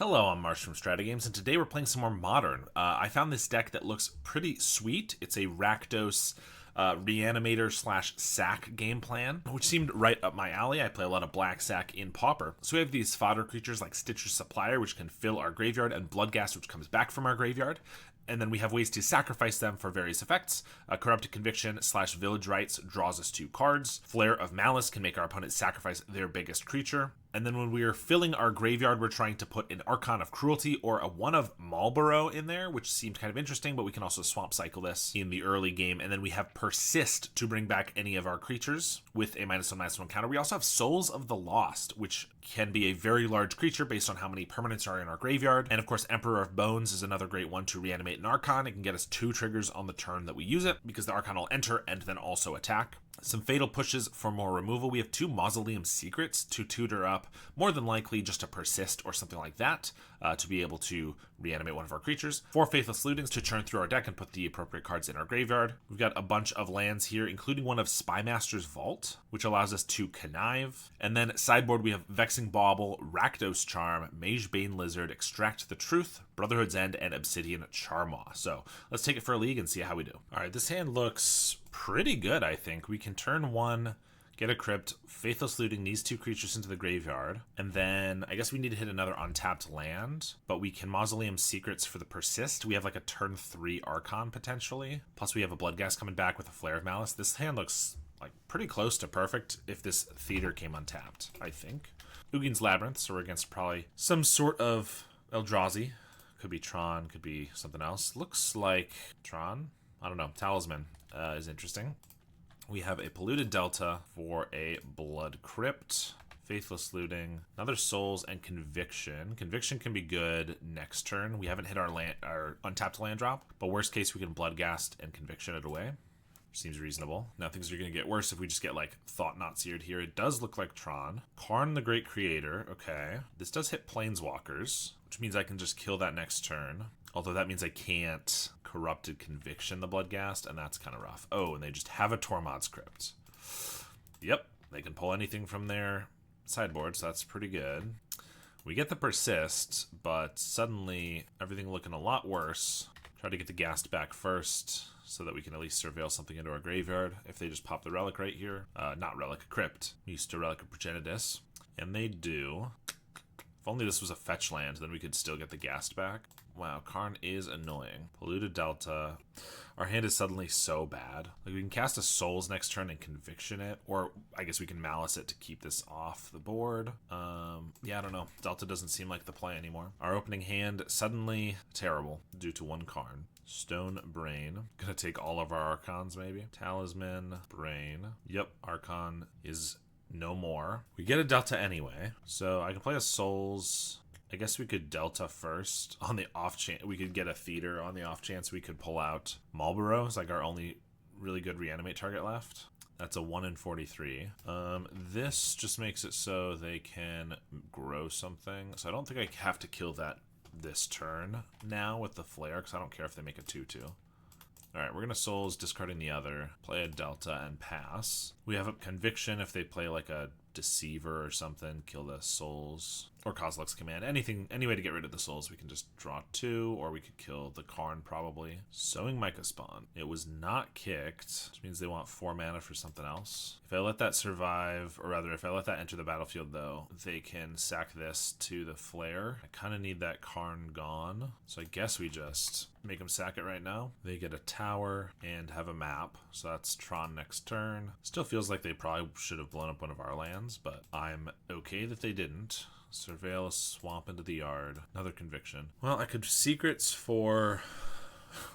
Hello, I'm Marsh from StrataGames, and today we're playing some more Modern. I found this deck that looks pretty sweet. It's a Rakdos Reanimator / Sack game plan, which seemed right up my alley. I play a lot of Black Sack in Pauper. So we have these fodder creatures like Stitcher's Supplier, which can fill our graveyard, and Bloodghast, which comes back from our graveyard. And then we have ways to sacrifice them for various effects. Corrupted Conviction / Village Rites draws us 2 cards. Flare of Malice can make our opponent sacrifice their biggest creature. And then when we are filling our graveyard, we're trying to put an Archon of Cruelty or a one of Marlborough in there, which seems kind of interesting, but we can also swamp cycle this in the early game. And then we have Persist to bring back any of our creatures with a -1/-1 counter. We also have Souls of the Lost, which can be a very large creature based on how many permanents are in our graveyard. And of course, Emperor of Bones is another great one to reanimate an Archon. It can get us 2 triggers on the turn that we use it, because the Archon will enter and then also attack. Some fatal pushes for more removal. We have 2 Mausoleum Secrets to tutor up, more than likely just a Persist or something like that, to be able to reanimate one of our creatures. 4 Faithless Lootings to churn through our deck and put the appropriate cards in our graveyard. We've got a bunch of lands here, including one of Spymaster's Vault, which allows us to connive. And then sideboard, we have Vexing Bauble, Rakdos Charm, Magebane Lizard, Extract the Truth, Brotherhood's End, and Obsidian Charmaw. So let's take it for a league and see how we do. All right, this hand looks pretty good, I think. We can turn 1, get a Crypt, Faithless Looting these 2 creatures into the graveyard, and then I guess we need to hit another untapped land, but we can Mausoleum Secrets for the Persist. We have like a turn 3 Archon potentially, plus we have a Bloodghast coming back with a Flare of Malice. This hand looks like pretty close to perfect if this Theater came untapped, I think. Ugin's Labyrinth, so we're against probably some sort of Eldrazi. Could be Tron, could be something else. Looks like Tron. I don't know. Talisman is interesting. We have a Polluted Delta for a Blood Crypt, Faithless Looting, another Souls, and Conviction. Conviction can be good next turn. We haven't hit our untapped land drop, but worst case we can Bloodghast and Conviction it away. Seems reasonable. Now things are going to get worse if we just get like Thought-Knot Seared here. It does look like Tron. Karn the Great Creator. Okay. This does hit Planeswalkers, which means I can just kill that next turn. Although that means I can't Corrupted Conviction the Bloodghast, and that's kind of rough. Oh, and they just have a Tormod's Crypt. Yep, they can pull anything from their sideboard, so that's pretty good. We get the Persist, but suddenly everything looking a lot worse. Try to get the Ghast back first, so that we can at least surveil something into our graveyard. If they just pop the Relic right here. Not Relic, Crypt. Used to Relic of Progenitus. And they do. If only this was a fetch land, then we could still get the Ghast back. Wow, Karn is annoying. Polluted Delta. Our hand is suddenly so bad. Like, we can cast a Souls next turn and Conviction it, or I guess we can Malice it to keep this off the board. Yeah, I don't know. Delta doesn't seem like the play anymore. Our opening hand, suddenly terrible, due to 1 Karn. Stone Brain. Gonna take all of our Archons, maybe. Talisman, Brain. Yep, Archon is no more. We get a Delta anyway, so I can play a Souls. I guess we could Delta first on the off chance. We could get a Theater on the off chance we could pull out Marlborough. It's like our only really good reanimate target left. That's a 1 in 43. This just makes it so they can grow something. So I don't think I have to kill that this turn now with the Flare, because I don't care if they make a 2/2. Alright, we're going to Souls, discarding the other, play a Delta, and pass. We have a Conviction if they play like a Deceiver or something, kill the Souls. Or Kozilek's Command. Anything, any way to get rid of the Souls. We can just draw 2, or we could kill the Karn probably. Sowing Micah Spawn. It was not kicked, which means they want 4 mana for something else. If I let that survive, or rather if I let that enter the battlefield though, they can sack this to the Flare. I kind of need that Karn gone, so I guess we just make them sack it right now. They get a tower and have a map, so that's Tron next turn. Still feels like they probably should have blown up one of our lands, but I'm okay that they didn't. Surveil a swamp into the yard. Another Conviction. Well, I could Secrets for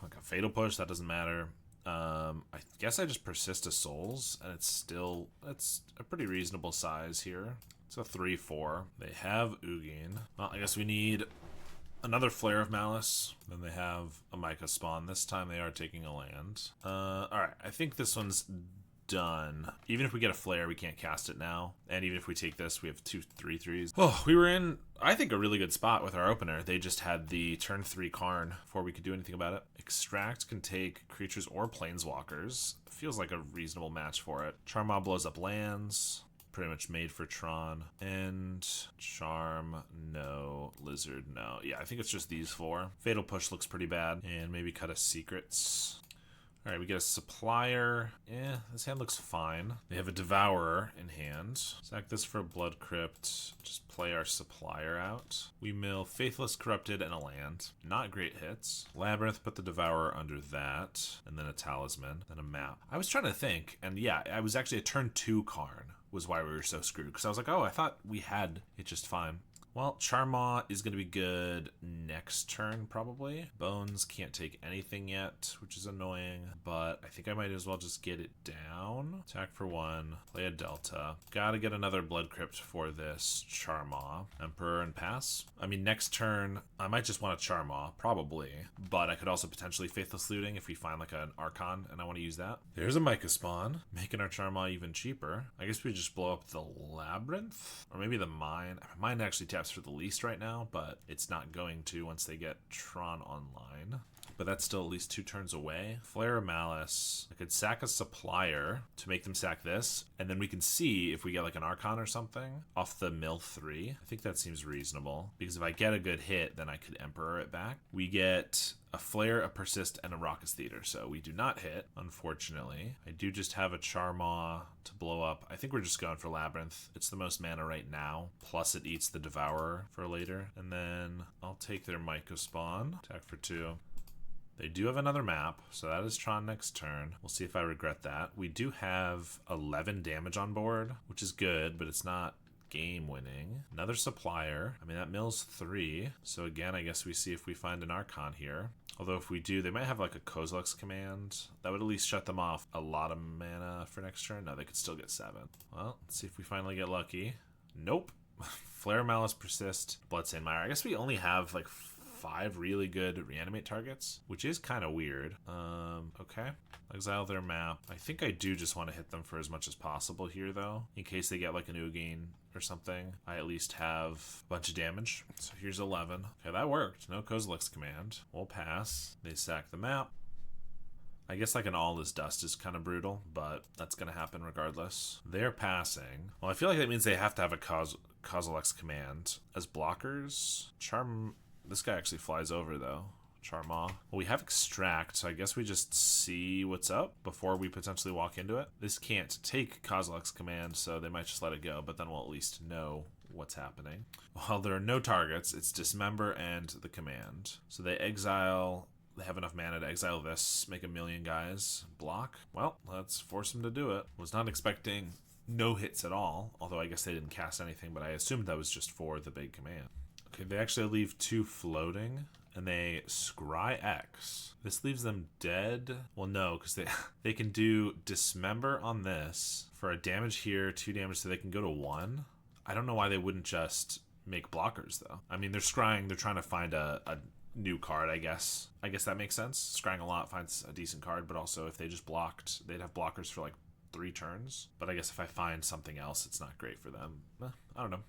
like a Fatal Push. That doesn't matter. I guess I just Persist a Souls, and it's a pretty reasonable size here. It's a 3/4. They have Ugin. Well, I guess we need another Flare of Malice. Then they have a Micah Spawn. This time they are taking a land. Alright, I think this one's done. Even if we get a Flare, we can't cast it now. And even if we take this, we have 2 3/3s. Oh, we were in, I think, a really good spot with our opener. They just had the turn 3 Karn before we could do anything about it. Extract can take creatures or planeswalkers. Feels like a reasonable match for it. Charmaw blows up lands. pretty much made for Tron. And Charm, no. Lizard, no. Yeah, I think it's just these 4. Fatal Push looks pretty bad. And maybe cut a Secrets. Alright, we get a Supplier. This hand looks fine. They have a Devourer in hand. Sack this for a Blood Crypt. Just play our Supplier out. We mill Faithless Corrupted and a land. Not great hits. Labyrinth, put the Devourer under that. And then a Talisman. Then a map. I was trying to think, and yeah, I was actually a turn 2 Karn was why we were so screwed. Because I was like, oh, I thought we had it just fine. Well, Charmaw is going to be good next turn, probably. Bones can't take anything yet, which is annoying, but I think I might as well just get it down. Attack for 1, play a Delta. Gotta get another Blood Crypt for this Charmaw. Emperor and pass. I mean, next turn, I might just want a Charmaw, probably, but I could also potentially Faithless Looting if we find like an Archon, and I want to use that. There's a Myca Spawn, making our Charmaw even cheaper. I guess we just blow up the Labyrinth, or maybe the Mine. Mine actually taps for the least right now, but it's not going to once they get Tron online. But that's still at least 2 turns away. Flare of Malice. I could sack a Supplier to make them sack this, and then we can see if we get like an Archon or something off the mill 3. I think that seems reasonable, because if I get a good hit, then I could Emperor it back. We get a Flare, a Persist, and a Raucous Theater, so we do not hit, unfortunately. I do just have a Charmaw to blow up. I think we're just going for Labyrinth. It's the most mana right now, plus it eats the Devourer for later. And then I'll take their Myco Spawn. Attack for 2. They do have another map, so that is Tron next turn. We'll see if I regret that. We do have 11 damage on board, which is good, but it's not game winning. Another Supplier. I mean, that mills 3. So again, I guess we see if we find an Archon here. Although if we do, they might have like a Kozilek's Command. That would at least shut them off a lot of mana for next turn. No, they could still get 7. Well, let's see if we finally get lucky. Nope. Flare, Malice, Persist, Bloodstained Mire. I guess we only have like 5 really good reanimate targets, which is kind of weird. Okay. Exile their map. I think I do just want to hit them for as much as possible here, though. In case they get like an Ugin or something, I at least have a bunch of damage. So here's 11. Okay, that worked. No Kozilek's Command. We'll pass. They sack the map. I guess like an All Is Dust is kind of brutal, but that's going to happen regardless. They're passing. Well, I feel like that means they have to have a Kozilek's Command as blockers. Charm... This guy actually flies over, though. Charmaw. Well, we have Extract, so I guess we just see what's up before we potentially walk into it. This can't take Kozilek's Command, so they might just let it go, but then we'll at least know what's happening. While there are no targets, it's Dismember and the Command. So they exile... They have enough mana to exile this, make a million guys block. Well, let's force them to do it. Was not expecting no hits at all, although I guess they didn't cast anything, but I assumed that was just for the big command. Okay, they actually leave 2 floating, and they scry X. This leaves them dead. Well, no, because they can do Dismember on this for a damage here, 2 damage, so they can go to 1. I don't know why they wouldn't just make blockers, though. I mean, they're scrying, they're trying to find a new card, I guess. I guess that makes sense. Scrying a lot finds a decent card, but also if they just blocked, they'd have blockers for like 3 turns. But I guess if I find something else, it's not great for them. I don't know.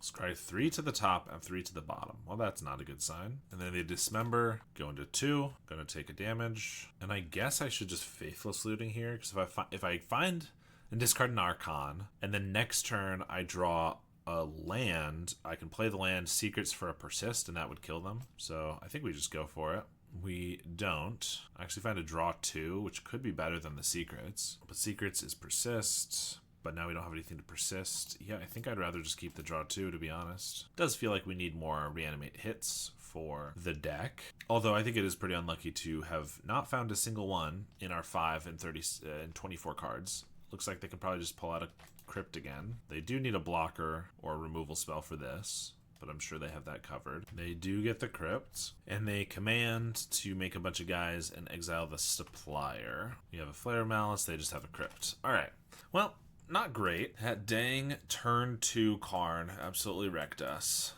Scry 3 to the top and 3 to the bottom. Well, that's not a good sign. And then they Dismember, go into 2, gonna take a damage. And I guess I should just Faithless Looting here, because if I find and discard an Archon, and then next turn I draw a land, I can play the land, Secrets for a Persist, and that would kill them. So I think we just go for it. We don't. I actually find a draw 2, which could be better than the Secrets. But Secrets is Persist. But now we don't have anything to persist. Yeah, I think I'd rather just keep the draw 2, to be honest. It does feel like we need more reanimate hits for the deck. Although I think it is pretty unlucky to have not found a single one in our 5 and 30 and 24 cards. Looks like they could probably just pull out a Crypt again. They do need a blocker or a removal spell for this, but I'm sure they have that covered. They do get the Crypt, and they command to make a bunch of guys and exile the Supplier. You have a Flare Malice, they just have a Crypt. All right, well, not great. That dang turn 2 Karn absolutely wrecked us.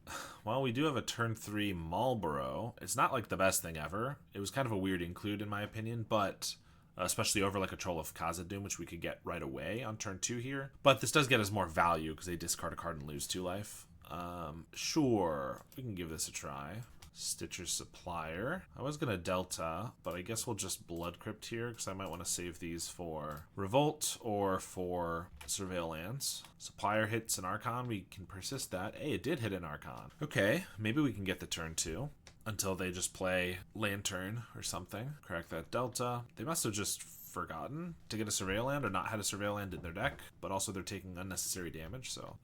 Well, we do have a turn 3 Marlborough. It's not like the best thing ever. It was kind of a weird include in my opinion, but especially over like a Troll of Khazad-dûm, which we could get right away on turn 2 here. But this does get us more value because they discard a card and lose 2 life. Sure, we can give this a try. Stitcher Supplier. I was gonna Delta, but I guess we'll just Blood Crypt here because I might want to save these for Revolt or for Surveil Lands. Supplier hits an Archon, we can persist that. Hey, it did hit an Archon. Okay, maybe we can get the turn 2 until they just play Lantern or something. Crack that Delta. They must have just forgotten to get a Surveil Land or not had a Surveil Land in their deck, but also they're taking unnecessary damage, so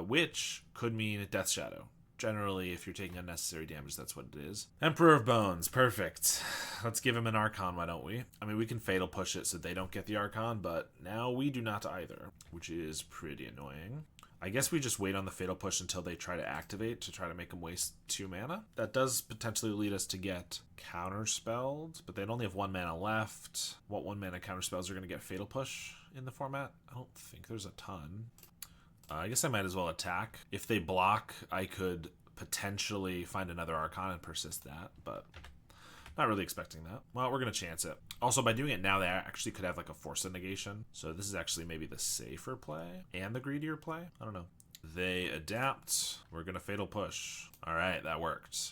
which could mean Death Shadow. Generally, if you're taking unnecessary damage, that's what it is. Emperor of Bones, perfect. Let's give him an Archon, why don't we? I mean, we can Fatal Push it so they don't get the Archon, but now we do not either, which is pretty annoying. I guess we just wait on the Fatal Push until they try to activate to try to make them waste 2 mana. That does potentially lead us to get counterspelled, but they'd only have 1 mana left. What 1 mana counterspells are going to get Fatal Push in the format? I don't think there's a ton. I guess I might as well attack. If they block, I could potentially find another Archon and persist that, but not really expecting that. Well, we're going to chance it. Also, by doing it now, they actually could have like a Force of Negation. So this is actually maybe the safer play and the greedier play. I don't know. They adapt. We're going to Fatal Push. All right, that worked.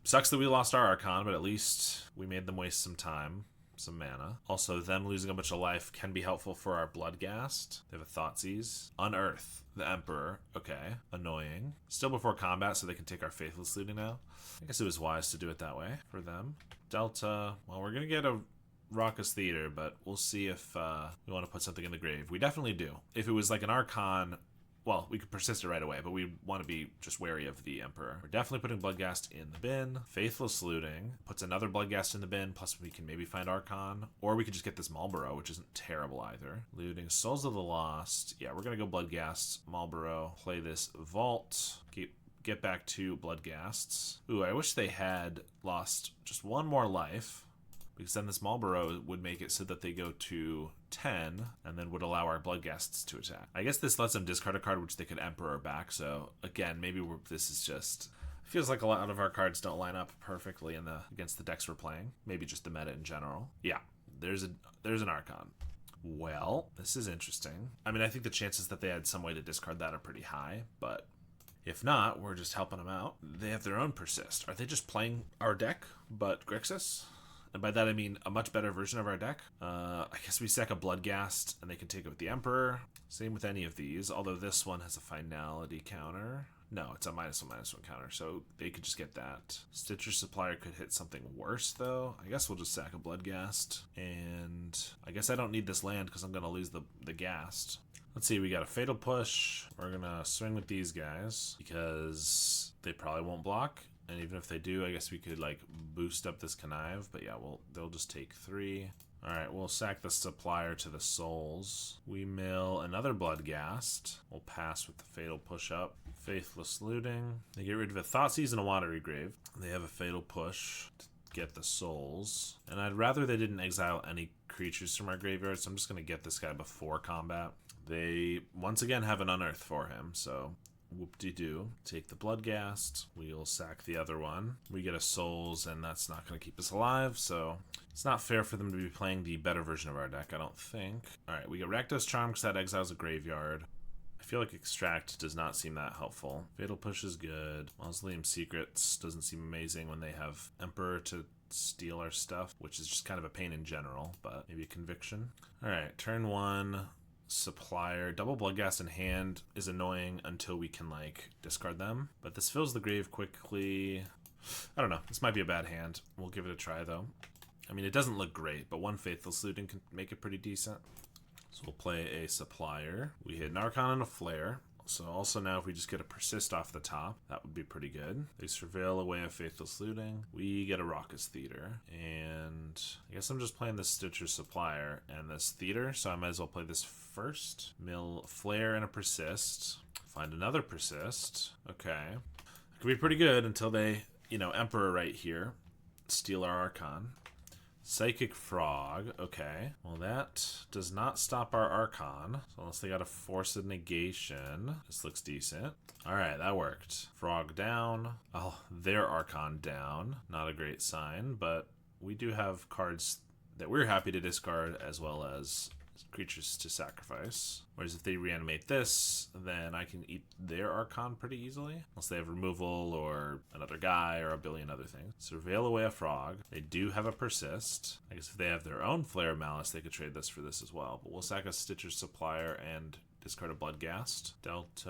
Sucks that we lost our Archon, but at least we made them waste some time. Some mana. Also, them losing a bunch of life can be helpful for our Bloodghast. They have a Thoughtseize. Unearth the Emperor. Okay. Annoying. Still before combat, so they can take our Faithless Looting now. I guess it was wise to do it that way for them. Delta. Well, we're going to get a Raucous Theater, but we'll see if we want to put something in the grave. We definitely do. If it was like an Archon, well, we could persist it right away, but we want to be just wary of the Emperor. We're definitely putting Bloodghast in the bin. Faithless Looting puts another Bloodghast in the bin, plus we can maybe find Archon. Or we could just get this Marlborough, which isn't terrible either. Looting Souls of the Lost. Yeah, we're going to go Bloodghast, Marlborough, play this Vault, get back to Bloodghasts. Ooh, I wish they had lost just 1 more life, because then this Marlborough would make it so that they go to 10 and then would allow our Bloodghasts to attack. I guess this lets them discard a card which they could Emperor back, so again, maybe this is just... feels like a lot of our cards don't line up perfectly against the decks we're playing. Maybe just the meta in general. Yeah, there's an Archon. Well, this is interesting. I mean, I think the chances that they had some way to discard that are pretty high, but if not, we're just helping them out. They have their own Persist. Are they just playing our deck, but Grixis? And by that I mean a much better version of our deck. I guess we sack a Bloodghast and they can take it with the Emperor. Same with any of these, although this one has a finality counter. No, it's a -1/-1 counter, so they could just get that. Stitcher Supplier could hit something worse, though. I guess we'll just sack a Bloodghast. And I guess I don't need this land because I'm going to lose the Ghast. Let's see, we got a Fatal Push. We're going to swing with these guys because they probably won't block. And even if they do, I guess we could like boost up this Connive. But yeah, they'll just take 3. Alright, we'll sack the Supplier to the Souls. We mill another Bloodghast. We'll pass with the Fatal Push up. Faithless Looting. They get rid of a Thoughtseize and a Watery Grave. They have a Fatal Push to get the Souls. And I'd rather they didn't exile any creatures from our graveyard, so I'm just going to get this guy before combat. They, once again, have an Unearth for him, so whoop-de-doo. Take the Bloodghast. We'll sack the other one. We get a Souls, and that's not going to keep us alive, so it's not fair for them to be playing the better version of our deck, I don't think. Alright, we get Rakdos Charm because that exiles a graveyard. I feel like Extract does not seem that helpful. Fatal Push is good. Mausoleum Secrets doesn't seem amazing when they have Emperor to steal our stuff, which is just kind of a pain in general, but maybe a Conviction. Alright, turn 1. Supplier. Double Bloodghast in hand is annoying until we can like discard them, but this fills the grave quickly. I don't know, this might be a bad hand. We'll give it a try though. I mean, it doesn't look great, but 1 Faithless Looting can make it pretty decent. So we'll play a Supplier. We hit an Archon and a Flare. So also now if we just get a Persist off the top, that would be pretty good. They surveil away a Faithless Looting. We get a Raucous Theater. And I guess I'm just playing this Stitcher Supplier and this Theater, so I might as well play this first. Mill Flare and a Persist. Find another Persist. Okay. It could be pretty good until they, Emperor right here. Steal our Archon. Psychic Frog, okay. Well, that does not stop our Archon. So unless they got a Force of Negation. This looks decent. Alright, that worked. Frog down. Oh, their Archon down. Not a great sign, but we do have cards that we're happy to discard as well as creatures to sacrifice. Whereas if they reanimate this, then I can eat their Archon pretty easily. Unless they have removal or another guy or a billion other things. Surveil away a frog. They do have a Persist. I guess if they have their own Flare of Malice, they could trade this for this as well. But we'll sack a Stitcher's Supplier and discard a Bloodghast. Dealt,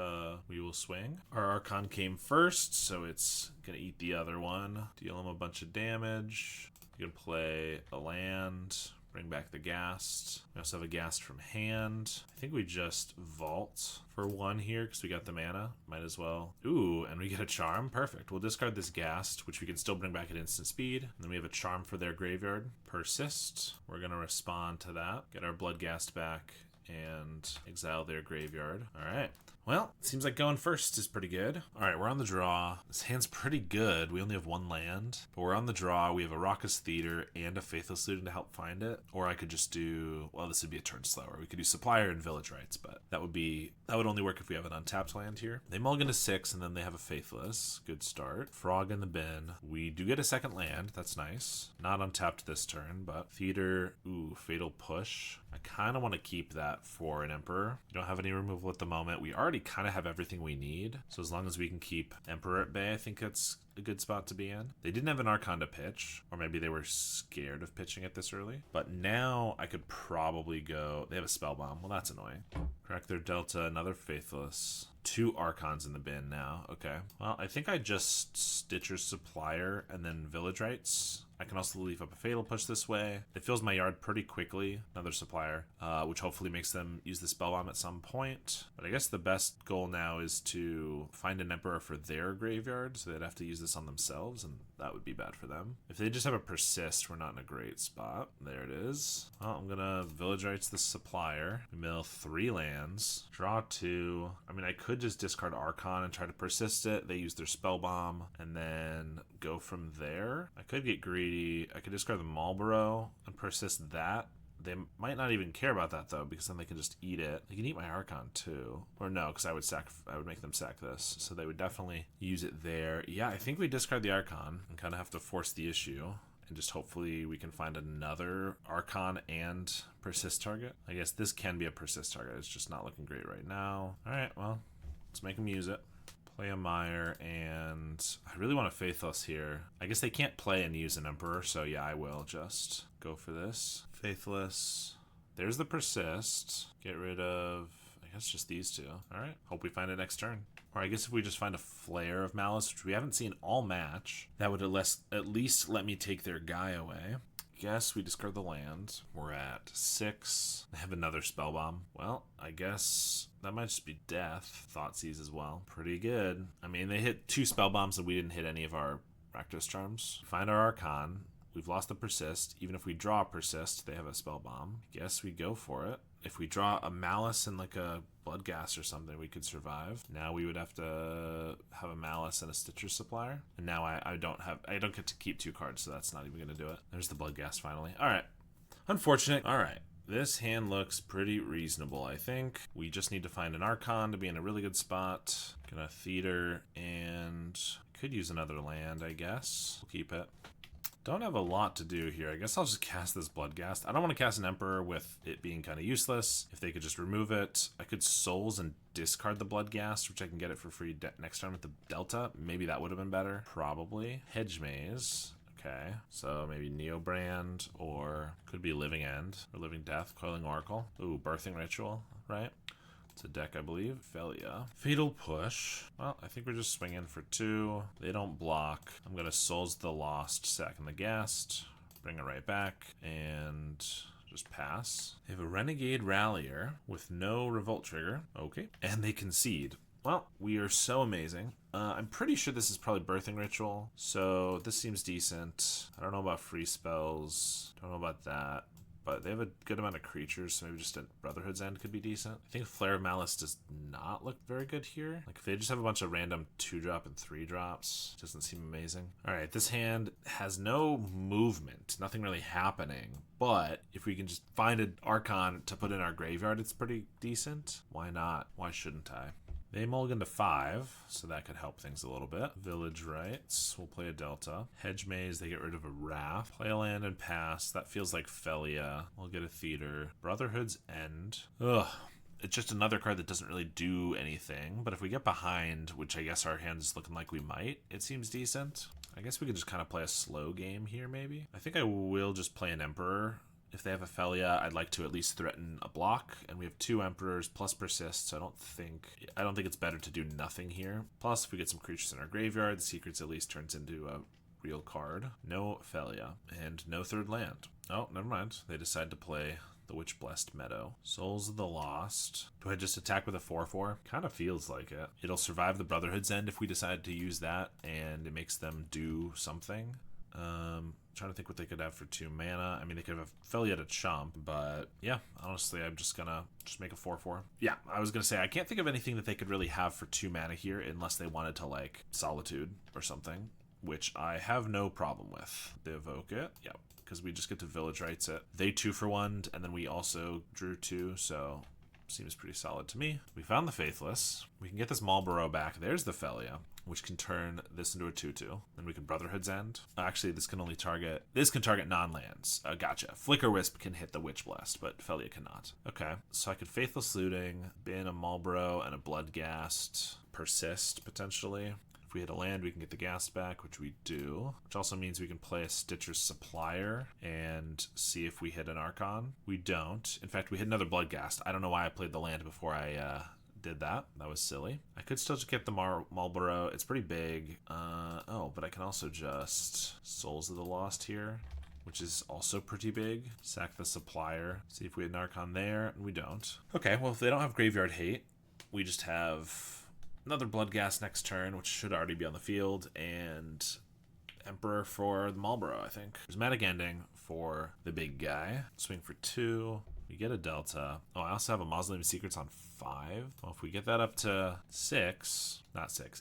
we will swing. Our Archon came first, so it's gonna eat the other one. Deal him a bunch of damage. You can play a land. Bring back the Ghast. We also have a Ghast from hand. I think we just vault for one here because we got the mana. Might as well. Ooh, and we get a Charm. Perfect. We'll discard this Ghast, which we can still bring back at instant speed. And then we have a Charm for their graveyard. Persist. We're going to respond to that. Get our Bloodghast back and exile their graveyard. All right. Well, it seems like going first is pretty good. All right, we're on the draw. This hand's pretty good. We only have one land, but we're on the draw. We have a Raucous Theater and a Faithless Looting to help find it. Or I could just do, well, this would be a turn slower. We could do Supplier and Village Rites, but that would only work if we have an untapped land here. They mulligan to 6, and then they have a Faithless. Good start. Frog in the bin. We do get a second land. That's nice. Not untapped this turn, but Theater, ooh, Fatal Push. I kind of want to keep that for an Emperor. We don't have any removal at the moment. We already kind of have everything we need. So as long as we can keep Emperor at bay, I think that's a good spot to be in. They didn't have an Archon to pitch, or maybe they were scared of pitching it this early. But now I could probably go... They have a Spellbomb. Well, that's annoying. Crack their Delta, another Faithless. 2 Archons in the bin now. Okay. Well, I think I just Stitcher's Supplier and then Village Rites. I can also leave up a Fatal Push this way. It fills my yard pretty quickly. Another Supplier, which hopefully makes them use the Spellbomb at some point. But I guess the best goal now is to find an Emperor for their graveyard, so they'd have to use this on themselves, and that would be bad for them. If they just have a Persist, we're not in a great spot. There it is. Well, I'm gonna Village Rites the Supplier. We mill 3 lands. Draw 2. I mean, I could just discard Archon and try to Persist it. They use their Spellbomb, and then go from there. I could get greedy. I could discard the Marlborough and Persist that. They might not even care about that though, because then they can just eat it. They can eat my Archon too. Or no, because I would make them sack this. So they would definitely use it there. Yeah, I think we discard the Archon and kind of have to force the issue. And just hopefully we can find another Archon and Persist target. I guess this can be a Persist target. It's just not looking great right now. All right, well, let's make them use it. Play a Mire, and I really want a Faithless here. I guess they can't play and use an Emperor, so yeah, I will just go for this. Faithless. There's the Persist. Get rid of, I guess, just these 2. All right, hope we find it next turn. Or I guess if we just find a Flare of Malice, which we haven't seen all match, that would at least let me take their guy away. Guess we discard the land. We're at 6. They have another Spellbomb. Well, I guess that might just be death. Thoughtseize as well. Pretty good. I mean, they hit 2 Spellbombs and we didn't hit any of our Rakdos charms. Find our Archon. We've lost the Persist. Even if we draw a Persist, they have a Spellbomb. Guess we go for it. If we draw a Malice and like a Bloodghast or something, we could survive. Now we would have to have a Malice and a Stitcher's Supplier. And now I don't get to keep 2 cards, so that's not even going to do it. There's the Bloodghast finally. All right. Unfortunate. All right. This hand looks pretty reasonable, I think. We just need to find an Archon to be in a really good spot. Gonna Theater, and could use another land, I guess. We'll keep it. Don't have a lot to do here. I guess I'll just cast this Bloodghast. I don't want to cast an Emperor with it being kind of useless. If they could just remove it. I could Souls and discard the Bloodghast, which I can get it for free next turn with the Delta. Maybe that would have been better. Probably. Hedge Maze. Okay, so maybe Neobrand, or could be Living End, or Living Death, Coiling Oracle. Ooh, Birthing Ritual, right? It's a deck, I believe. Felia. Fatal Push. Well, I think we're just swinging for 2. They don't block. I'm going to Souls the Lost, sacking the Ghast, bring it right back, and just pass. They have a Renegade Rallier with no Revolt trigger. Okay. And they concede. Well, we are so amazing. I'm pretty sure this is probably Birthing Ritual, so this seems decent. I don't know about free spells. Don't know about that. But they have a good amount of creatures, so maybe just a Brotherhood's End could be decent. I think Flare of Malice does not look very good here. Like, if they just have a bunch of random 2-drop and 3-drops, it doesn't seem amazing. All right, this hand has no movement, nothing really happening. But if we can just find an Archon to put in our graveyard, it's pretty decent. Why not? Why shouldn't I? They mulligan to 5, so that could help things a little bit. Village Rites, we'll play a Delta. Hedge Maze, they get rid of a Wrath. Play a land and pass, that feels like Felia. We'll get a Theater. Brotherhood's End. Ugh. It's just another card that doesn't really do anything, but if we get behind, which I guess our hand is looking like we might, it seems decent. I guess we could just kind of play a slow game here, maybe. I think I will just play an Emperor. If they have a Felia, I'd like to at least threaten a block, and we have 2 Emperors plus Persist, so I don't think it's better to do nothing here. Plus, if we get some creatures in our graveyard, the Secrets at least turns into a real card. No Felia, and no 3rd land. Oh, never mind. They decide to play the Witch Blessed Meadow. Souls of the Lost. Do I just attack with a 4/4? Kind of feels like it. It'll survive the Brotherhood's End if we decide to use that, and it makes them do something. Trying to think what they could have for 2 mana. I mean, they could have a Felia to chump, but yeah, honestly, I'm just gonna make a 4/4. Yeah, I was gonna say, I can't think of anything that they could really have for 2 mana here unless they wanted to, like, Solitude or something, which I have no problem with. They evoke it. Yep. Because we just get to Village Rites it. They 2 for 1, and then we also drew 2, so seems pretty solid to me. We found the Faithless. We can get this Marlborough back. There's the Felia, which can turn this into a 2/2. Then we can Brotherhood's End. Actually, this can target non-lands. Gotcha. Flicker Wisp can hit the Witch Blast, but Felia cannot. Okay, so I could Faithless Looting, bin a Marlborough and a Bloodghast, Persist potentially. If we hit a land, we can get the gas back, which we do. Which also means we can play a Stitcher's Supplier and see if we hit an Archon. We don't. In fact, we hit another Bloodghast. I don't know why I played the land before I did that. That was silly. I could still just get the Marlborough. It's pretty big. Oh, but I can also just Souls of the Lost here, which is also pretty big. Sack the Supplier. See if we hit an Archon there, and we don't. Okay, well, if they don't have Graveyard Hate, we just have another Bloodghast next turn, which should already be on the field, and Emperor for the Marlborough, I think. There's Magic Ending for the big guy. Swing for 2. We get a Delta. Oh, I also have a Mausoleum of Secrets on 5. Well, if we get that up to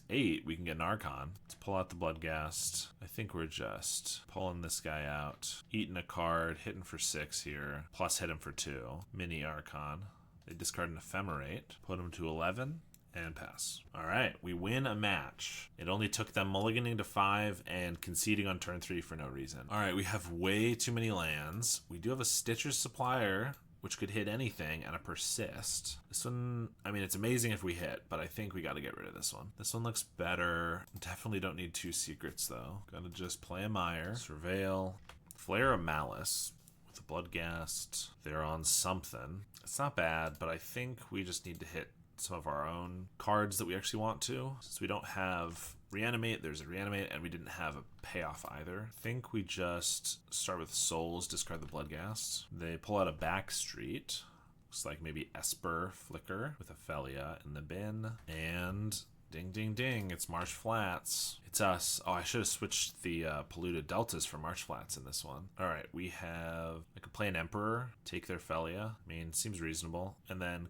8, we can get an Archon. Let's pull out the Bloodghast. I think we're just pulling this guy out, eating a card, hitting for 6 here, plus hit him for 2. Mini Archon. They discard an Ephemerate, put him to 11. And pass. All right, we win a match. It only took them mulliganing to 5 and conceding on turn 3 for no reason. All right, we have way too many lands. We do have a Stitcher's Supplier, which could hit anything, and a Persist. This one, I mean, it's amazing if we hit, but I think we got to get rid of this one. This one looks better. Definitely don't need 2 secrets, though. Gotta just play a Mire, Surveil, Flare of Malice with a Bloodghast. They're on something. It's not bad, but I think we just need to hit some of our own cards that we actually want to. Since we don't have Reanimate, there's a Reanimate, and we didn't have a payoff either. I think we just start with Souls, discard the Bloodghast. They pull out a Backstreet. Looks like maybe Esper Flicker with a Felia in the bin. And ding, ding, ding, it's Marsh Flats. It's us. Oh, I should have switched the Polluted Deltas for Marsh Flats in this one. All right, we have, I could play an Emperor, take their Felia. I mean, seems reasonable. And then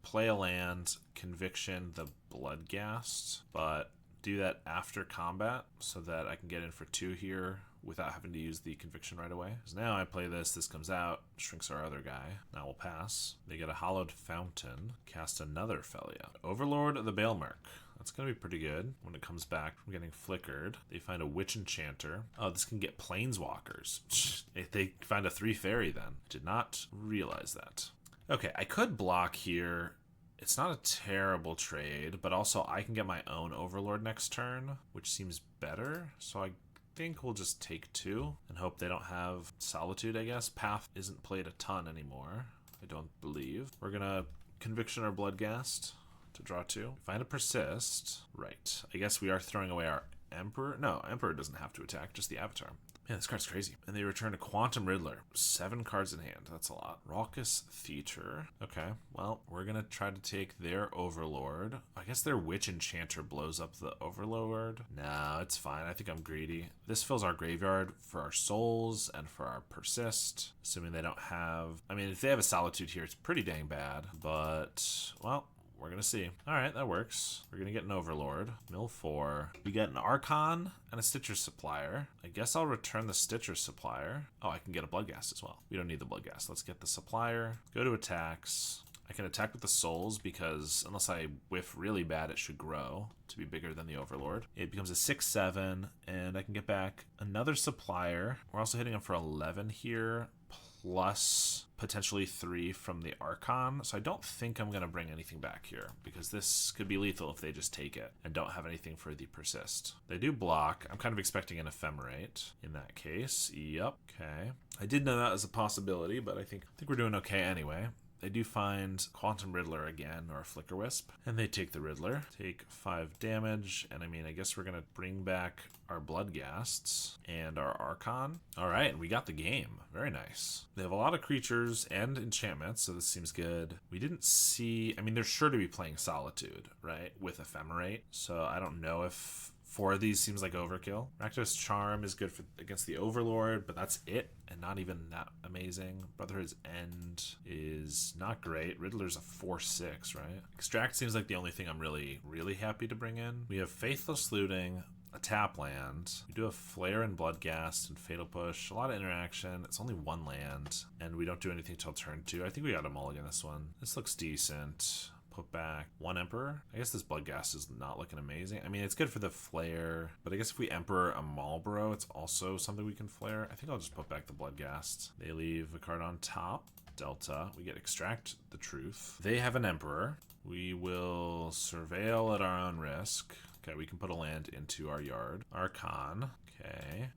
play a land, Conviction the Bloodghast, but do that after combat so that I can get in for 2 here without having to use the Conviction right away. Because now I play this comes out, shrinks our other guy. Now we'll pass. They get a Hallowed Fountain, cast another Felia. Overlord of the Baelmerk. That's going to be pretty good when it comes back from getting flickered. They find a Witch Enchanter. Oh, this can get Planeswalkers. They find a 3 fairy then. Did not realize that. Okay, I could block here. It's not a terrible trade, but also I can get my own Overlord next turn, which seems better. So I think we'll just take 2 and hope they don't have Solitude, I guess. Path isn't played a ton anymore, I don't believe. We're going to Conviction our Bloodghast to draw 2. Find a Persist. Right. I guess we are throwing away our Emperor. No, Emperor doesn't have to attack, just the Avatar. Man, this card's crazy. And they return a Quantum Riddler. 7 cards in hand. That's a lot. Raucous Theater. Okay, well, we're going to try to take their Overlord. I guess their Witch Enchanter blows up the Overlord. No, it's fine. I think I'm greedy. This fills our graveyard for our Souls and for our Persist. Assuming they don't have... I mean, if they have a Solitude here, it's pretty dang bad. But, well... we're going to see. All right, that works. We're going to get an Overlord. Mill 4. We get an Archon and a Stitcher's Supplier. I guess I'll return the Stitcher's Supplier. Oh, I can get a Bloodghast as well. We don't need the Bloodghast. Let's get the Supplier. Go to attacks. I can attack with the souls because unless I whiff really bad, it should grow to be bigger than the Overlord. It becomes a 6/7, and I can get back another Supplier. We're also hitting him for 11 here, plus potentially 3 from the Archon. So I don't think I'm going to bring anything back here because this could be lethal if they just take it and don't have anything for the Persist. They do block. I'm kind of expecting an Ephemerate in that case. Yep. Okay. I did know that as a possibility, but I think we're doing okay anyway. They do find Quantum Riddler again, or Flicker Wisp, and they take the Riddler. Take 5 damage, and I mean, I guess we're going to bring back our Bloodghasts and our Archon. All right, we got the game. Very nice. They have a lot of creatures and enchantments, so this seems good. We didn't see... I mean, they're sure to be playing Solitude, right, with Ephemerate, so I don't know if... 4 of these seems like overkill. Rakdos Charm is good for against the Overlord, but that's it, and not even that amazing. Brotherhood's End is not great. Riddler's a 4/6, right? Extract seems like the only thing I'm really happy to bring in. We have Faithless Looting, a tap land. We do have Flare and Bloodghast and Fatal Push. A lot of interaction. It's only 1 land, and we don't do anything till turn 2. I think we got a mulligan this one. This looks decent. Put back 1 Emperor. I guess this Bloodghast is not looking amazing. I mean, it's good for the Flare, but I guess if we Emperor a Marlborough, it's also something we can Flare. I think I'll just put back the Bloodghast. They leave a card on top. Delta. We get Extract the Truth. They have an Emperor. We will Surveil at our own risk. Okay, we can put a land into our yard. Archon. Okay.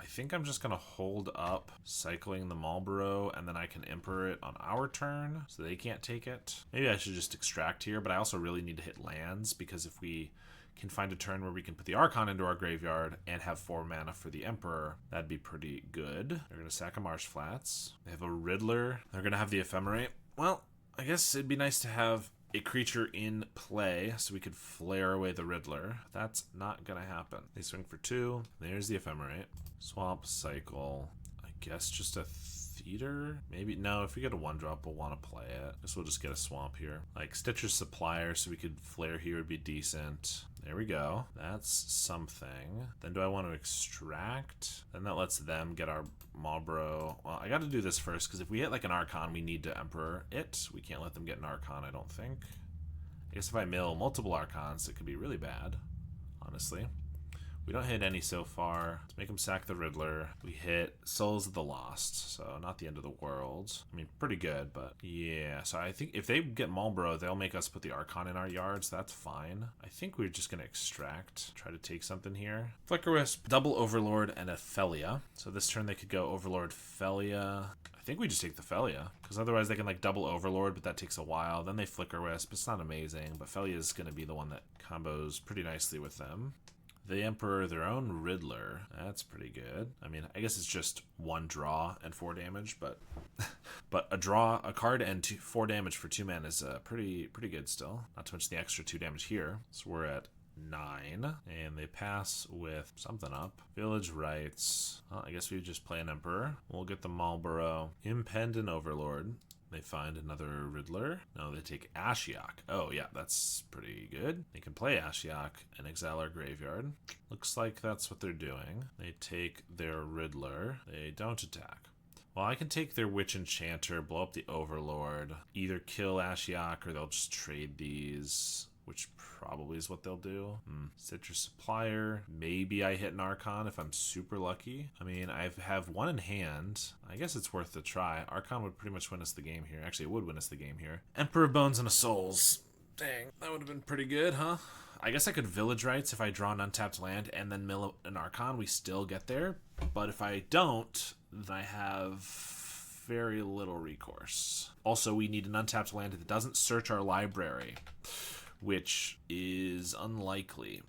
I think I'm just going to hold up cycling the Marlborough, and then I can Emperor it on our turn, so they can't take it. Maybe I should just extract here, but I also really need to hit lands, because if we can find a turn where we can put the Archon into our graveyard and have 4 mana for the Emperor, that'd be pretty good. They're going to sack a Marsh Flats. They have a Riddler. They're going to have the Ephemerate. Well, I guess it'd be nice to have a creature in play so we could flare away the Riddler. That's not gonna happen. They swing for 2. There's the Ephemerate. Swamp, cycle. I guess just a Theater? Maybe. No, if we get a 1-drop, we'll want to play it. I guess we'll just get a swamp here. Like Stitcher's Supplier, so we could flare here would be decent. There we go. That's something. Then do I want to extract? Then that lets them get our Marlborough. Well, I got to do this first, because if we hit like an Archon, we need to Emperor it. We can't let them get an Archon, I don't think. I guess if I mill multiple Archons, it could be really bad, honestly. We don't hit any so far. Let's make them sack the Riddler. We hit Souls of the Lost, so not the end of the world. I mean, pretty good, but yeah. So I think if they get Marlborough, they'll make us put the Archon in our yards. That's fine. I think we're just going to extract, try to take something here. Flicker Wisp, double Overlord, and a Felia. So this turn they could go Overlord, Felia. I think we just take the Felia, because otherwise they can like double Overlord, but that takes a while. Then they Flicker Wisp. It's not amazing, but Felia is going to be the one that combos pretty nicely with them. They Emperor their own Riddler. That's pretty good. I mean, I guess it's just 1 draw and 4 damage, but but a card and 4 damage for 2 men is pretty good still. Not to mention the extra 2 damage here. So we're at 9, and they pass with something up. Village Rites. Well, I guess we just play an Emperor. We'll get the Marlborough. Impend and Overlord. They find another Riddler. No, they take Ashiok. Oh, yeah, that's pretty good. They can play Ashiok and exile our graveyard. Looks like that's what they're doing. They take their Riddler. They don't attack. Well, I can take their Witch Enchanter, blow up the Overlord, either kill Ashiok or they'll just trade these, which probably is what they'll do. Citrus Supplier. Maybe I hit an Archon if I'm super lucky. I mean, I have 1 in hand. I guess it's worth a try. Archon would pretty much win us the game here. Actually, it would win us the game here. Emperor of Bones and a Souls. Dang, that would have been pretty good, huh? I guess I could Village Rites if I draw an untapped land and then mill an Archon. We still get there. But if I don't, then I have very little recourse. Also, we need an untapped land that doesn't search our library, which is unlikely.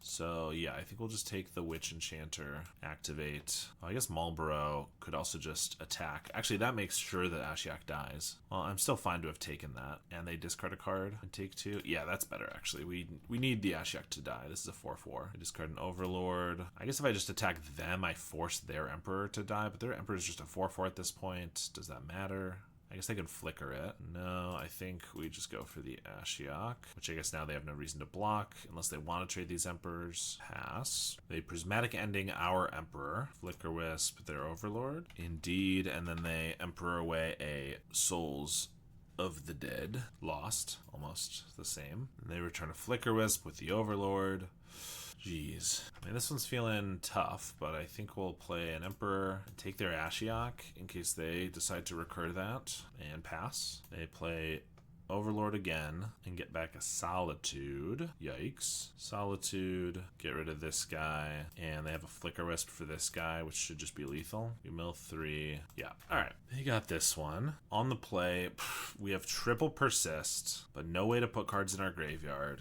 So yeah, I think we'll just take the Witch Enchanter, activate. Well, I guess Marlborough could also just attack. Actually, that makes sure that Ashiok dies. Well, I'm still fine to have taken that. And they discard a card and take 2. Yeah, that's better, actually. We need the Ashiok to die. This is a 4/4. I discard an Overlord. I guess if I just attack them, I force their Emperor to die, but their Emperor is just a 4/4 at this point. Does that matter? I guess they can Flicker it. No, I think we just go for the Ashiok, which I guess now they have no reason to block unless they want to trade these Emperors. Pass. They Prismatic Ending our Emperor. Flicker Wisp their Overlord. Indeed, and then they Emperor away a Souls of the Dead. Lost. Almost the same. And they return a Flicker Wisp with the Overlord. Jeez. I mean, this one's feeling tough, but I think we'll play an Emperor and take their Ashiok in case they decide to recur that and pass. They play Overlord again and get back a Solitude. Yikes. Solitude, get rid of this guy, and they have a Flicker Wisp for this guy, which should just be lethal. We mill 3. Yeah. Alright. They got this one. On the play, we have triple Persist, but no way to put cards in our graveyard.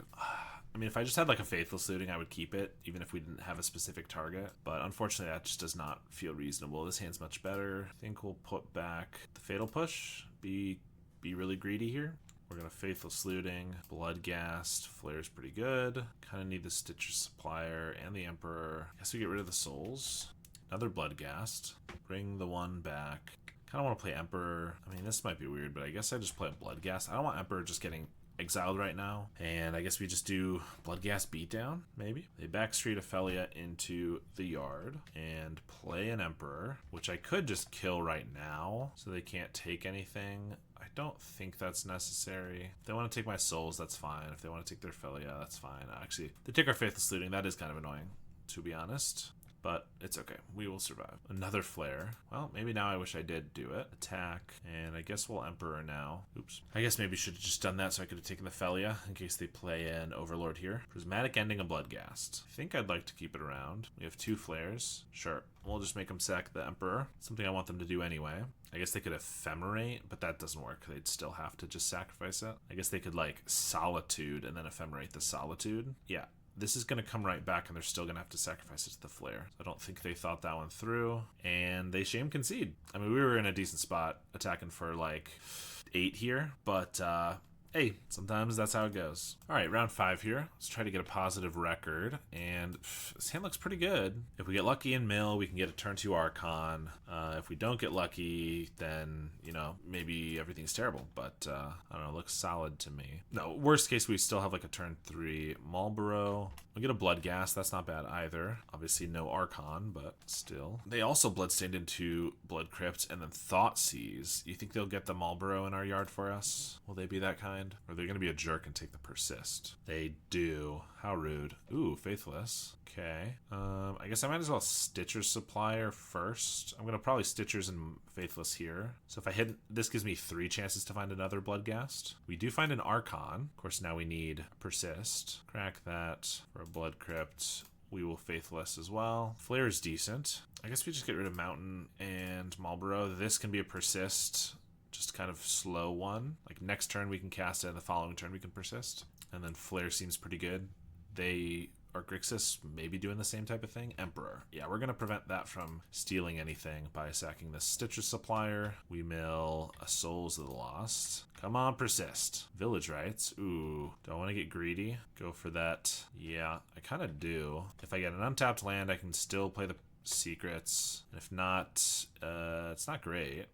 I mean, if I just had like a Faithless Looting, I would keep it, even if we didn't have a specific target. But unfortunately, that just does not feel reasonable. This hand's much better. I think we'll put back the Fatal Push. Be really greedy here. We're going to Faithless Looting, Bloodghast, Flare's pretty good. Kind of need the Stitcher Supplier and the Emperor. I guess we get rid of the Souls. Another Bloodghast. Bring the one back. Kind of want to play Emperor. I mean, this might be weird, but I guess I just play a Bloodghast. I don't want Emperor just getting exiled right now, and I guess we just do Bloodghast Beatdown, maybe. They backstreet Ophelia into the yard and play an Emperor, which I could just kill right now so they can't take anything. I don't think that's necessary. If they want to take my souls, that's fine. If they want to take their Ophelia, that's fine. Actually, they take our Faithless Looting. That is kind of annoying, to be honest. But it's okay. We will survive. Another Flare. Well, maybe now I wish I did do it. Attack. And I guess we'll Emperor now. Oops. I guess maybe should have just done that so I could have taken the Felia in case they play an Overlord here. Prismatic Ending a Bloodghast. I think I'd like to keep it around. We have 2 Flares. Sure. We'll just make them sack the Emperor. Something I want them to do anyway. I guess they could Ephemerate, but that doesn't work. They'd still have to just sacrifice it. I guess they could like Solitude and then Ephemerate the Solitude. Yeah. This is going to come right back, and they're still going to have to sacrifice it to the Flare. I don't think they thought that one through, and they shame concede. I mean, we were in a decent spot attacking for like 8 here, but hey, sometimes that's how it goes. All right, round 5 here. Let's try to get a positive record, and this hand looks pretty good. If we get lucky in mill, we can get a turn 2 Archon. If we don't get lucky, then, you know, maybe everything's terrible, but I don't know, it looks solid to me. No, worst case, we still have like a turn 3 Marlboro. We get a Bloodghast, that's not bad either. Obviously no Archon, but still. They also Bloodstained into Blood Crypt and then Thoughtseize. You think they'll get the Marlboro in our yard for us? Will they be that kind? Or are they going to be a jerk and take the Persist? They do. How rude. Ooh, Faithless. Okay. I guess I might as well Stitcher's Supplier first. I'm going to probably Stitchers and Faithless here. So if I hit, this gives me 3 chances to find another Bloodghast. We do find an Archon. Of course, now we need Persist. Crack that for a Blood Crypt. We will Faithless as well. Flare is decent. I guess we just get rid of Mountain and Marlboro. This can be a Persist. Just kind of slow one. Like next turn we can cast it, and the following turn we can Persist. And then Flare seems pretty good. They are Grixis maybe doing the same type of thing. Emperor. Yeah, we're going to prevent that from stealing anything by sacking the Stitcher Supplier. We mill a Souls of the Lost. Come on, Persist. Village Rites. Ooh, do I want to get greedy? Go for that. Yeah, I kind of do. If I get an untapped land, I can still play the Secrets. And if not, it's not great.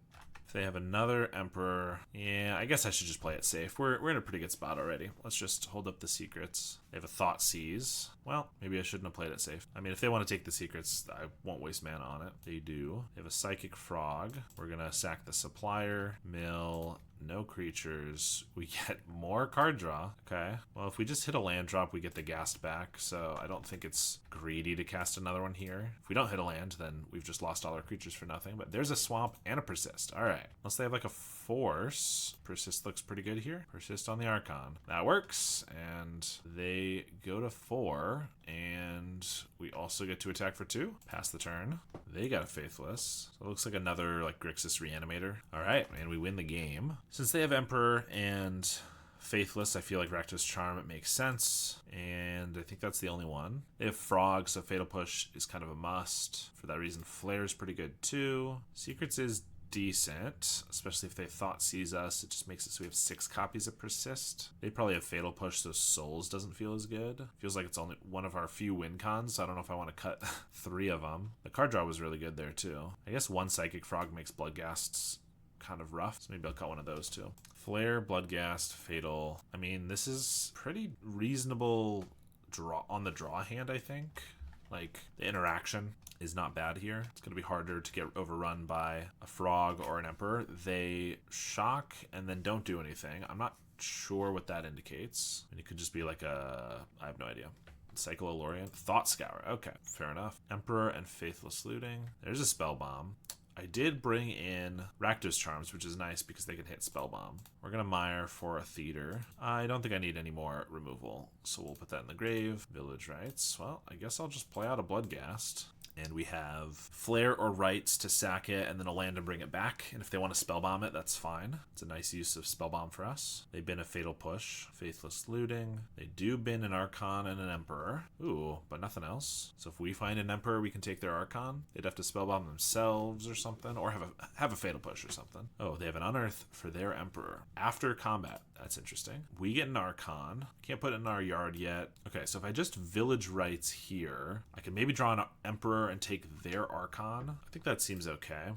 If they have another Emperor, yeah, I guess I should just play it safe. We're in a pretty good spot already. Let's just hold up the Secrets. They have a Thoughtseize. Well, maybe I shouldn't have played it safe. I mean, if they want to take the Secrets, I won't waste mana on it. They do. They have a Psychic Frog. We're going to sack the Supplier, mill, no creatures. We get more card draw. Okay. Well, if we just hit a land drop, we get the Ghast back, so I don't think it's greedy to cast another one here. If we don't hit a land, then we've just lost all our creatures for nothing, but there's a Swamp and a Persist. All right. Unless they have like a Force. Persist looks pretty good here. Persist on the Archon. That works, and they go to 4, and we also get to attack for 2. Pass the turn. They got a Faithless. So it looks like another like Grixis Reanimator. All right, and we win the game. Since they have Emperor and Faithless, I feel like Rakdos Charm, it makes sense, and I think that's the only one. They have Frog, so Fatal Push is kind of a must. For that reason, Flare is pretty good too. Secrets is decent, especially if they Thoughtseize us. It just makes it so we have 6 copies of Persist. They probably have Fatal Push, so Souls doesn't feel as good. Feels like it's only one of our few win cons, so I don't know if I want to cut 3 of them. The card draw was really good there too. I guess 1 Psychic Frog makes Bloodghasts kind of rough, so maybe I'll cut one of those too. Flare, Bloodghast, Fatal. I mean, this is pretty reasonable draw on the draw hand, I think. Like, the interaction is not bad here. It's going to be harder to get overrun by a frog or an emperor. They shock and then don't do anything. I'm not sure what that indicates. And it could just be like a... I have no idea. Cycle Alorian. Thought Scour. Okay, fair enough. Emperor and Faithless Looting. There's a Spell Bomb. I did bring in Rakdos Charms, which is nice because they can hit Spell Bomb. We're going to mire for a Theater. I don't think I need any more removal, so we'll put that in the grave. Village Rites. Well, I guess I'll just play out a Bloodghast. And we have Flare or Rights to sack it, and then a land and bring it back. And if they want to Spellbomb it, that's fine. It's a nice use of Spellbomb for us. They bin a Fatal Push, Faithless Looting. They do bin an Archon and an Emperor. Ooh, but nothing else. So if we find an Emperor, we can take their Archon. They'd have to Spellbomb themselves or something, or have a Fatal Push or something. Oh, they have an Unearth for their Emperor. After combat. That's interesting. We get an Archon. Can't put it in our yard yet. Okay, so if I just Village Rights here, I can maybe draw an Emperor and take their Archon. I think that seems okay.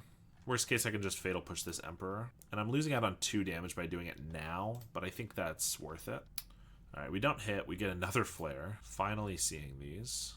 Worst case, I can just Fatal Push this Emperor. And I'm losing out on 2 damage by doing it now, but I think that's worth it. Alright, we don't hit. We get another Flare. Finally seeing these.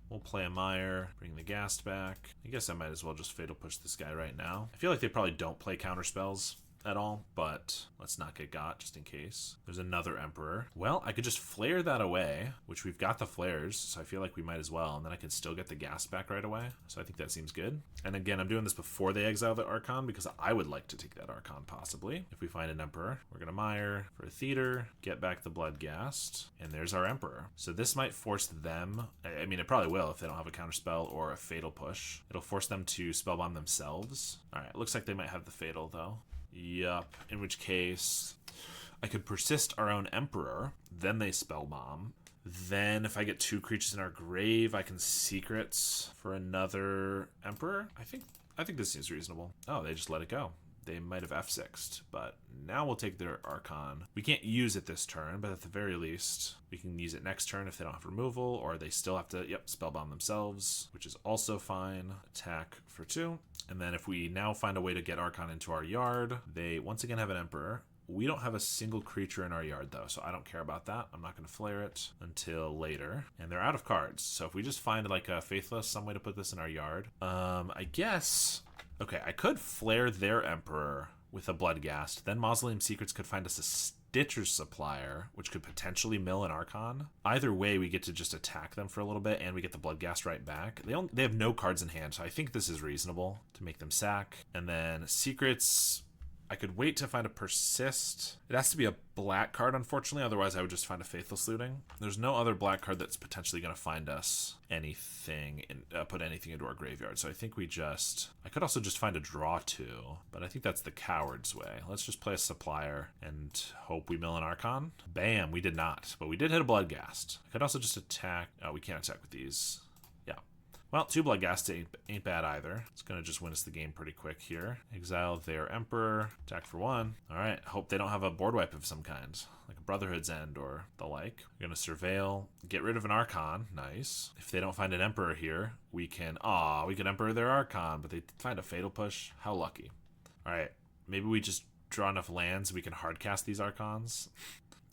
We'll play a Mire, bring the Ghast back. I guess I might as well just Fatal Push this guy right now. I feel like they probably don't play counter spells at all, but let's not get got just in case. There's another Emperor. Well, I could just flare that away, which we've got the flares, so I feel like we might as well, and then I can still get the gas back right away. So I think that seems good. And again, I'm doing this before they exile the Archon because I would like to take that Archon possibly. If we find an Emperor, we're gonna mire for a Theater, get back the Bloodghast, and there's our Emperor. So this might force them, I mean it probably will if they don't have a counterspell or a Fatal Push. It'll force them to Spellbomb themselves. Alright, looks like they might have the Fatal though. Yup, in which case I could Persist our own Emperor, then they Spellbomb. Then if I get 2 creatures in our grave, I can Secrets for another Emperor. I think this seems reasonable. Oh, they just let it go. They might have F6'd, but now we'll take their Archon. We can't use it this turn, but at the very least, we can use it next turn if they don't have removal, or they still have to, Spellbomb themselves, which is also fine. Attack for 2. And then if we now find a way to get Archon into our yard, they once again have an Emperor. We don't have a single creature in our yard though, so I don't care about that. I'm not going to flare it until later. And they're out of cards, so if we just find like a Faithless, some way to put this in our yard, I guess... Okay, I could flare their Emperor with a Bloodghast. Then Mausoleum Secrets could find us a Stitcher's Supplier, which could potentially mill an Archon. Either way, we get to just attack them for a little bit, and we get the Bloodghast right back. They have no cards in hand, so I think this is reasonable to make them sack. And then Secrets... I could wait to find a Persist. It has to be a black card, unfortunately. Otherwise, I would just find a Faithless Looting. There's no other black card that's potentially going to find us anything, put anything into our graveyard. So I think we just... I could also just find a draw 2, but I think that's the coward's way. Let's just play a Supplier and hope we mill an Archon. Bam, we did not, but we did hit a Bloodghast. I could also just attack... Oh, we can't attack with these. Well, 2 Bloodghasts ain't bad either. It's going to just win us the game pretty quick here. Exile their Emperor. Attack for 1. Alright, hope they don't have a board wipe of some kind, like a Brotherhood's End or the like. We're going to Surveil. Get rid of an Archon. Nice. If they don't find an Emperor here, we can... we can Emperor their Archon, but they find a Fatal Push. How lucky. Alright, maybe we just draw enough lands we can hardcast these Archons.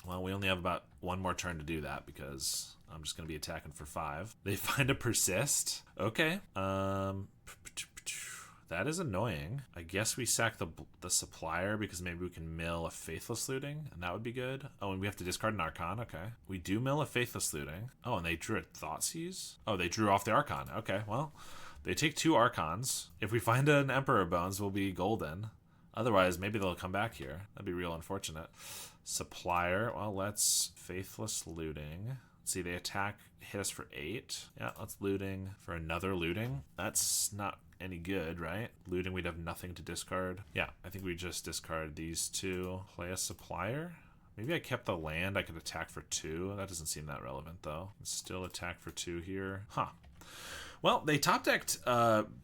Well, we only have about 1 more turn to do that because... I'm just going to be attacking for 5. They find a Persist. Okay. That is annoying. I guess we sack the Supplier because maybe we can mill a Faithless Looting, and that would be good. Oh, and we have to discard an Archon. Okay. We do mill a Faithless Looting. Oh, and they drew a Thoughtseize? Oh, they drew off the Archon. Okay, well, they take 2 Archons. If we find an Emperor Bones, we'll be golden. Otherwise, maybe they'll come back here. That'd be real unfortunate. Supplier. Well, let's Faithless Looting. See, they attack, hit us for 8. Yeah, let's Looting for another Looting. That's not any good, right? Looting, we'd have nothing to discard. Yeah, I think we just discard these 2. Play a Supplier. Maybe I kept the land. I could attack for 2. That doesn't seem that relevant, though. Still attack for 2 here. Huh. Well, they top-decked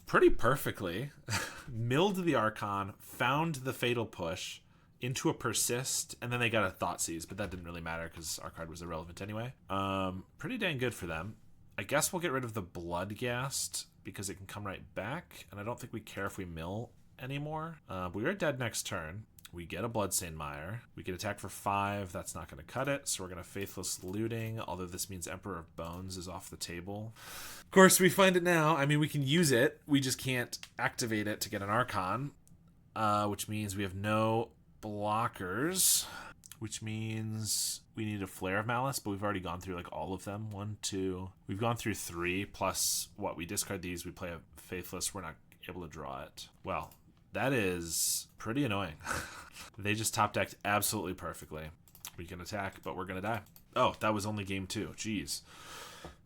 pretty perfectly. Milled the Archon, found the Fatal Push, into a Persist, and then they got a Thoughtseize, but that didn't really matter because our card was irrelevant anyway. Pretty dang good for them. I guess we'll get rid of the Bloodghast because it can come right back, and I don't think we care if we mill anymore. We are dead next turn. We get a Bloodstained Mire. We can attack for 5. That's not going to cut it. So we're going to Faithless Looting, although this means Emperor of Bones is off the table. Of course, we find it now. I mean, we can use it. We just can't activate it to get an Archon, which means we have no blockers, which means we need a Flare of Malice, but we've already gone through like all of them. 1, 2. We've gone through 3, plus what? We discard these. We play a Faithless. We're not able to draw it. Well, that is pretty annoying. They just top decked absolutely perfectly. We can attack, but we're going to die. Oh, that was only game 2. Jeez.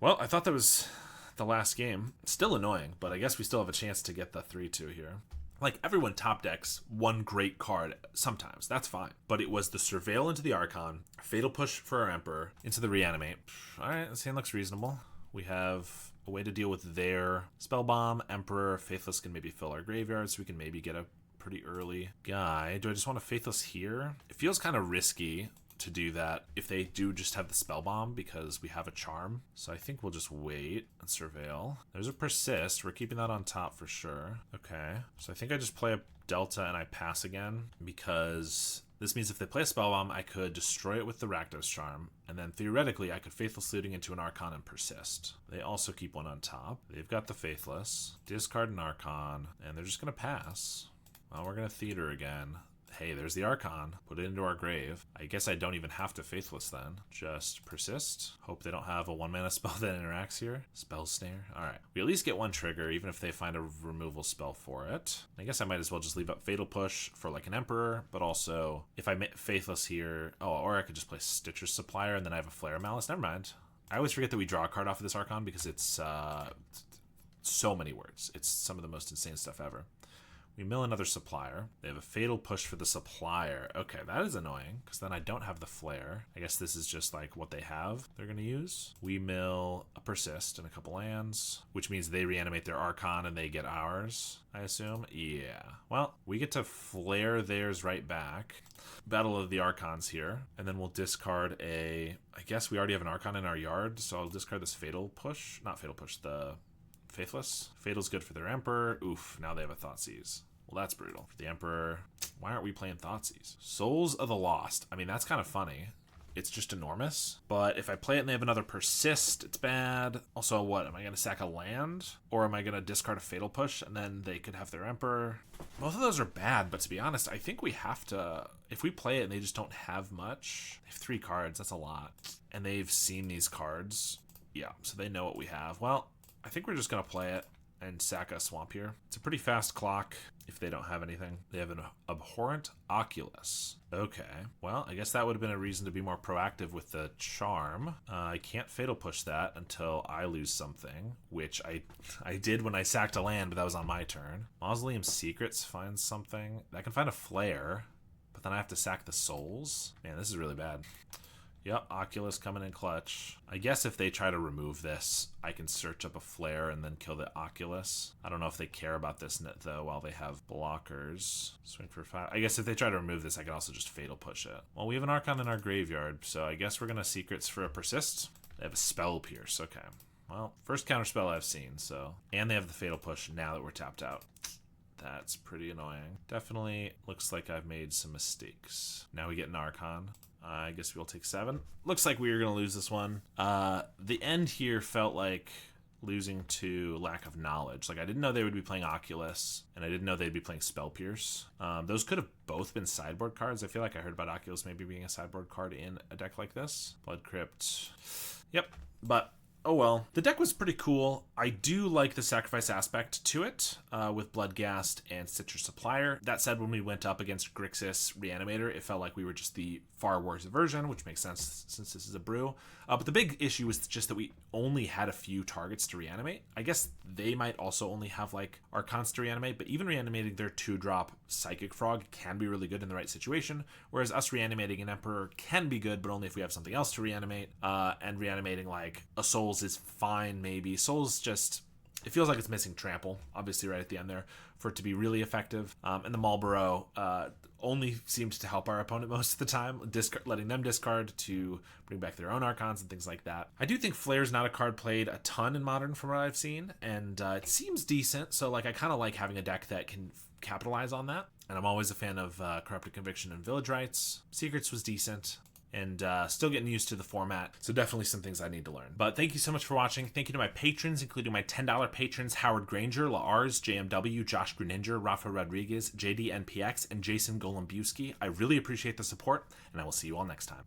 Well, I thought that was the last game. Still annoying, but I guess we still have a chance to get the 3-2 here. Like, everyone top decks one great card sometimes. That's fine. But it was the Surveil into the Archon, Fatal Push for our Emperor, into the Reanimate. All right, this hand looks reasonable. We have a way to deal with their Spell Bomb. Emperor, Faithless can maybe fill our graveyard, so we can maybe get a pretty early guy. Do I just want to Faithless here? It feels kind of risky to do that if they do just have the Spell Bomb because we have a Charm. So I think we'll just wait and Surveil. There's a Persist. We're keeping that on top for sure. Okay. So I think I just play a Delta and I pass again because this means if they play a Spell Bomb, I could destroy it with the Rakdos Charm, and then theoretically I could Faithless Looting into an Archon and Persist. They also keep one on top. They've got the Faithless. Discard an Archon, and they're just going to pass. Well, we're going to Theater again. Hey, there's the Archon. Put it into our grave. I guess I don't even have to Faithless then. Just Persist. Hope they don't have a 1-mana spell that interacts here. Spell Snare. Alright. We at least get one trigger, even if they find a removal spell for it. I guess I might as well just leave up Fatal Push for like an Emperor, but also if I Faithless here... Oh, or I could just play Stitcher's Supplier and then I have a Flare of Malice. Never mind. I always forget that we draw a card off of this Archon because it's so many words. It's some of the most insane stuff ever. We mill another Supplier. They have a Fatal Push for the Supplier. Okay, that is annoying, because then I don't have the Flare. I guess this is just like what they have they're going to use. We mill a Persist and a couple lands, which means they reanimate their Archon and they get ours, I assume. Yeah. Well, we get to flare theirs right back. Battle of the Archons here, and then we'll discard a... I guess we already have an Archon in our yard, so I'll discard this Fatal Push. Not Fatal Push, the... Faithless. Fatal's good for their Emperor. Oof, now they have a Thoughtseize. Well, that's brutal. For the Emperor, why aren't we playing Thoughtseize? Souls of the Lost. I mean, that's kind of funny. It's just enormous. But if I play it and they have another Persist, it's bad. Also, what? Am I going to sack a land? Or am I going to discard a Fatal Push and then they could have their Emperor? Both of those are bad, but to be honest, I think we have to... If we play it and they just don't have much... They have 3 cards. That's a lot. And they've seen these cards. Yeah, so they know what we have. Well... I think we're just going to play it and sack a Swamp here. It's a pretty fast clock if they don't have anything. They have an Abhorrent Oculus. Okay, well, I guess that would have been a reason to be more proactive with the Charm. I can't Fatal Push that until I lose something, which I did when I sacked a land, but that was on my turn. Mausoleum Secrets finds something. I can find a Flare, but then I have to sack the Souls. Man, this is really bad. Yep, Oculus coming in clutch. I guess if they try to remove this, I can search up a Flare and then kill the Oculus. I don't know if they care about this net, though, while they have blockers. Swing for 5. I guess if they try to remove this, I can also just Fatal Push it. Well, we have an Archon in our graveyard, so I guess we're going to Secrets for a Persist. They have a Spell Pierce. Okay. Well, first counterspell I've seen, so... And they have the Fatal Push now that we're tapped out. That's pretty annoying. Definitely looks like I've made some mistakes. Now we get an Archon. I guess we'll take 7. Looks like we were going to lose this one. The end here felt like losing to lack of knowledge. Like, I didn't know they would be playing Oculus, and I didn't know they'd be playing Spell Pierce. Those could have both been sideboard cards. I feel like I heard about Oculus maybe being a sideboard card in a deck like this. Blood Crypt. Yep, but... Oh well. The deck was pretty cool. I do like the sacrifice aspect to it with Bloodghast and Stitcher Supplier. That said, when we went up against Grixis Reanimator, it felt like we were just the far worse version, which makes sense since this is a brew. But the big issue was just that we only had a few targets to reanimate. I guess they might also only have like Archons to reanimate, but even reanimating their 2-drop Psychic Frog can be really good in the right situation, whereas us reanimating an Emperor can be good, but only if we have something else to reanimate, and reanimating like a Souls is fine maybe. Souls just... It feels like it's missing Trample, obviously, right at the end there, for it to be really effective. And the Marlboro only seems to help our opponent most of the time, letting them discard to bring back their own Archons and things like that. I do think Flare's not a card played a ton in Modern from what I've seen, and it seems decent, so like I kind of like having a deck that can capitalize on that. And I'm always a fan of Corrupted Conviction and Village Rites. Secrets was decent. And still getting used to the format, so definitely some things I need to learn. But thank you so much for watching. Thank you to my patrons, including my $10 patrons, Howard Granger, Lars, JMW, Josh Greninger, Rafa Rodriguez, JDNPX, and Jason Golombuski. I really appreciate the support, and I will see you all next time.